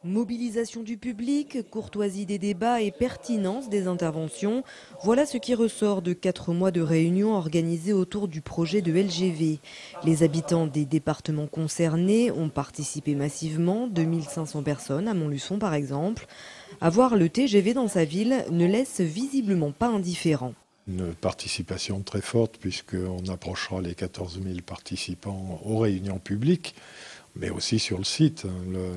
Mobilisation du public, courtoisie des débats et pertinence des interventions, voilà ce qui ressort de 4 mois de réunions organisées autour du projet de LGV. Les habitants des départements concernés ont participé massivement, 2500 personnes à Montluçon par exemple. Avoir le TGV dans sa ville ne laisse visiblement pas indifférent. Une participation très forte puisqu'on approchera les 14 000 participants aux réunions publiques, mais aussi sur le site.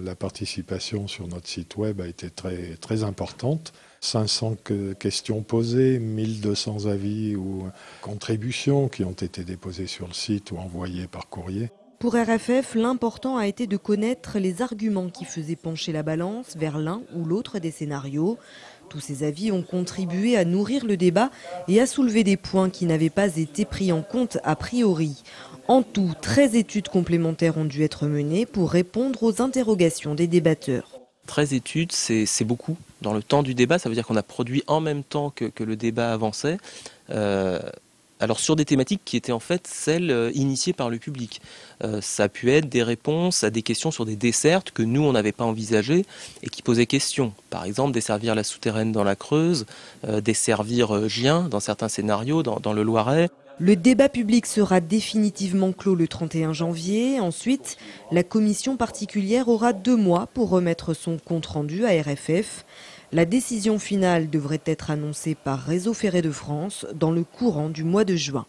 La participation sur notre site web a été très, très importante. 500 questions posées, 1200 avis ou contributions qui ont été déposées sur le site ou envoyées par courrier. Pour RFF, l'important a été de connaître les arguments qui faisaient pencher la balance vers l'un ou l'autre des scénarios. Tous ces avis ont contribué à nourrir le débat et à soulever des points qui n'avaient pas été pris en compte a priori. En tout, 13 études complémentaires ont dû être menées pour répondre aux interrogations des débatteurs. 13 études, c'est beaucoup. Dans le temps du débat, ça veut dire qu'on a produit en même temps que le débat avançait. Alors sur des thématiques qui étaient en fait celles initiées par le public. Ça a pu être des réponses à des questions sur des dessertes que nous on n'avait pas envisagées et qui posaient question. Par exemple desservir la souterraine dans la Creuse, desservir Gien dans certains scénarios dans le Loiret. Le débat public sera définitivement clos le 31 janvier. Ensuite, la commission particulière aura 2 mois pour remettre son compte-rendu à RFF. La décision finale devrait être annoncée par Réseau Ferré de France dans le courant du mois de juin.